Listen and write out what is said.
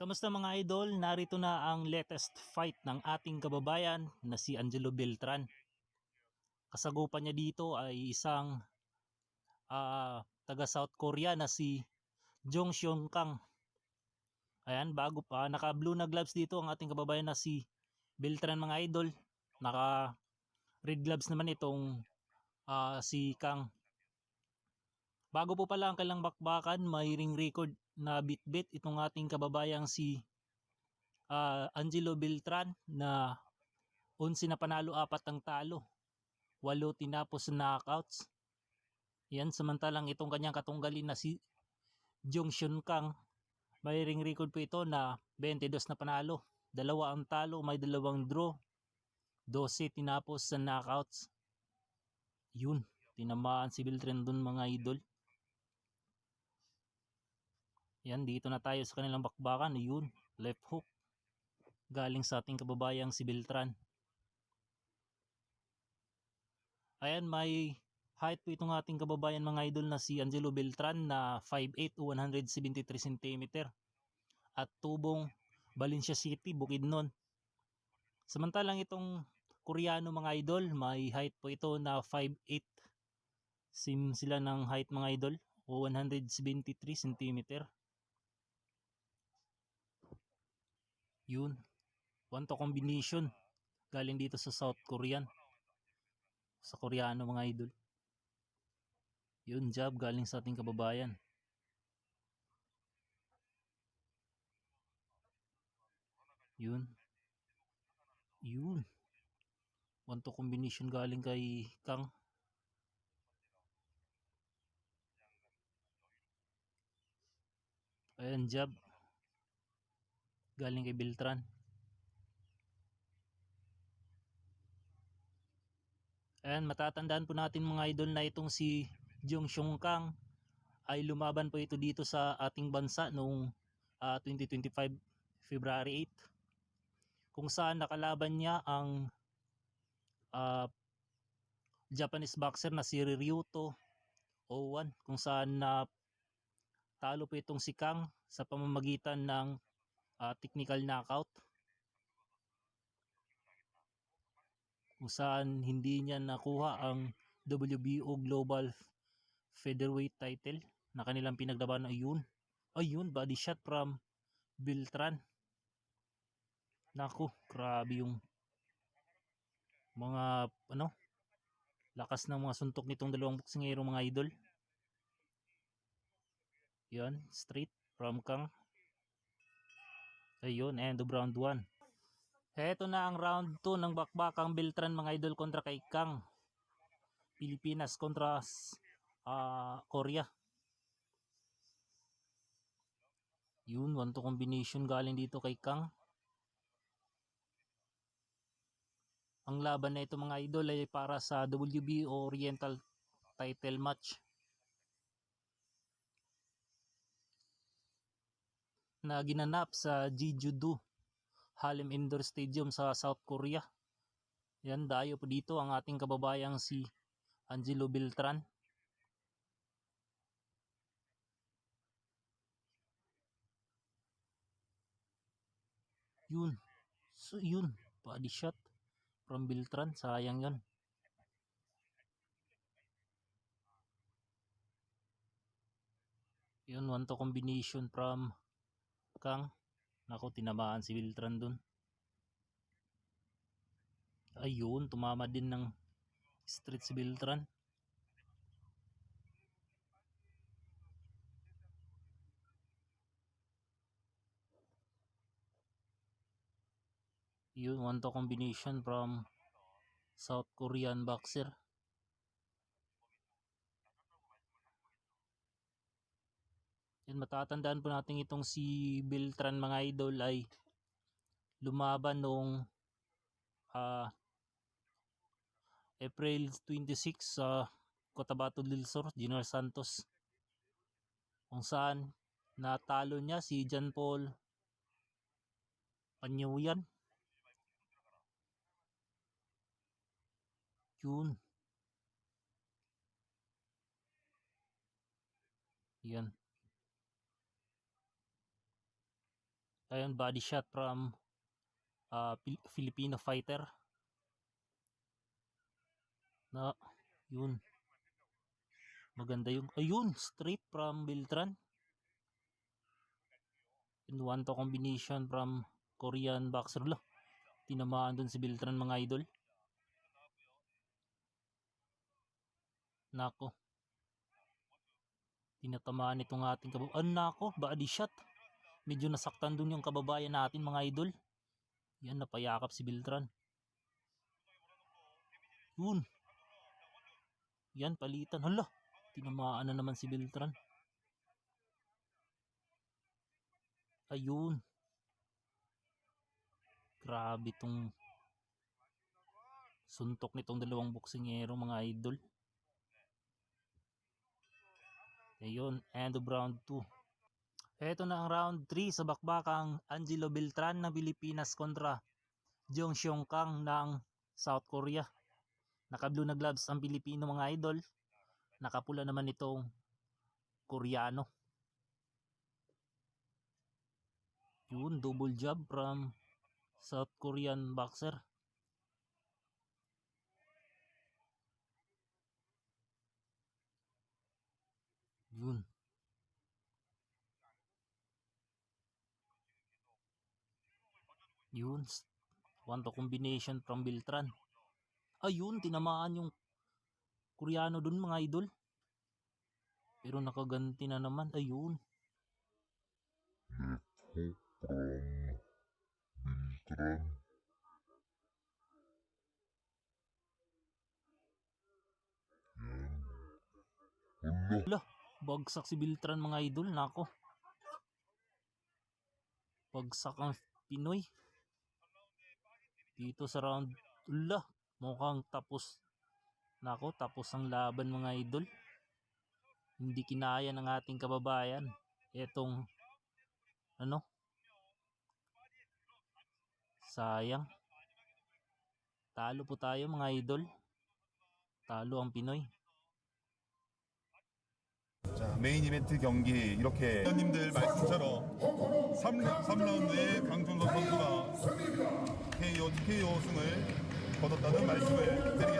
Kamusta mga idol? Narito na ang latest fight ng ating kababayan na si Angelo Beltran. Kasagupan niya dito ay isang taga South Korea na si Jong Seon Kang. Ayan, bago pa, naka blue na gloves dito ang ating kababayan na si Beltran mga idol. Naka red gloves naman itong si Kang. Bago po pala ang kailang bakbakan, may ring record na bit-bit itong ating kababayang si Angelo Beltran na 11 na panalo, 4 ang talo, 8 tinapos sa knockouts. Yan, samantalang itong kanyang katunggalin na si Jong Seon Kang, may ring record po ito na 22 na panalo, 2 ang talo, may 2 draw, 12 tinapos sa knockouts. Yun, tinamaan si Beltran dun mga idol. Yan, dito na tayo sa kanilang bakbakan. Yun, left hook galing sa ating kababayang si Beltran. Ayan, may height po itong ating kababayan mga idol na si Angelo Beltran na 5'8" o 173 cm at tubong Valencia City, Bukidnon. Samantalang itong Koreano mga idol, may height po ito na 5'8". Sim sila ng height mga idol o 173 cm. Yun, 1-2 combination galing dito sa South Korean, sa Koreano mga idol. Yun, jab galing sa ating kababayan. Yun. 1-2 combination galing kay Kang. Ayan, jab galing kay Beltran. Ayan, matatandaan po natin mga idol na itong si Jong Seon Kang ay lumaban po ito dito sa ating bansa noong 2025 February 8, kung saan nakalaban niya ang Japanese boxer na si Ryuto Owan, kung saan talo po itong si Kang sa pamamagitan ng technical knockout, kung saan hindi niya nakuha ang WBO Global Featherweight title na kanilang pinaglaban. Ayun, body shot from Beltran. Naku, grabe yung mga lakas ng mga suntok nitong dalawang boksingero mga idol. Yan, straight from Kang. Ayun, end of round 1. Heto na ang round 2 ng bakbakang Beltran mga idol kontra kay Kang. Pilipinas kontra Korea. Yun, 1-2 combination galing dito kay Kang. Ang laban na ito mga idol ay para sa WBO Oriental title match na ginanap sa Jeju-do Hallem Indoor Stadium sa South Korea. Yan, dayo po dito ang ating kababayang si Angelo Beltran. Yun, body shot from Beltran, sayang yun. Yun, 1-2 combination from Kang. Naku, tinamaan si Beltran dun. Ayun, tumama din ng straight si Beltran. Yun, 1-2 combination from South Korean boxer. Yan, matatandaan po natin itong si Beltran mga idol ay lumaban noong April 26 sa Cotabato del Sur, General Santos, kung saan natalo niya si John Paul Panyuyan. Yun. Yan. Ayun, body shot from Filipino fighter. Na, yun. Maganda yung, ayun, straight from Beltran. And one to combination from Korean boxer. Lah, tinamaan dun si Beltran mga idol. Nako. Tinatamaan itong ating kababayan. Nako, body shot. Medyo nasaktan dun yung kababayan natin mga idol. Yan, napayakap si Beltran. Yun. Yan, palitan. Hala, tinamaan na naman si Beltran. Ayun. Grabe itong suntok nitong dalawang boksingero mga idol. Ayun, end of round 2. Ito na ang round 3 sa bakbakang Angelo Beltran ng Pilipinas kontra Jong Seong Kang ng South Korea. Naka-blue na gloves ang Pilipino mga idol. Nakapula naman itong Koreano. Yun, double jab from South Korean boxer. Yun. Yun. One to combination from Beltran. Ayun, tinamaan yung Koreano dun mga idol. Pero nakaganti na naman. Ayun. Beltran. Yan. Hala, bagsak si Beltran mga idol. Nako. Bagsak ang Pinoy. Dito sa round. Hala, mukhang tapos. Nako, tapos ang laban mga idol. Hindi kinaya ng ating kababayan. Etong ano? Sayang. Talo po tayo mga idol. Talo ang Pinoy. 자, 메인 이벤트 경기 이렇게 위원님들 말씀처럼 3라운드에 강준석 선수가 TKO 승을 거뒀다는 말씀을 드리겠습니다.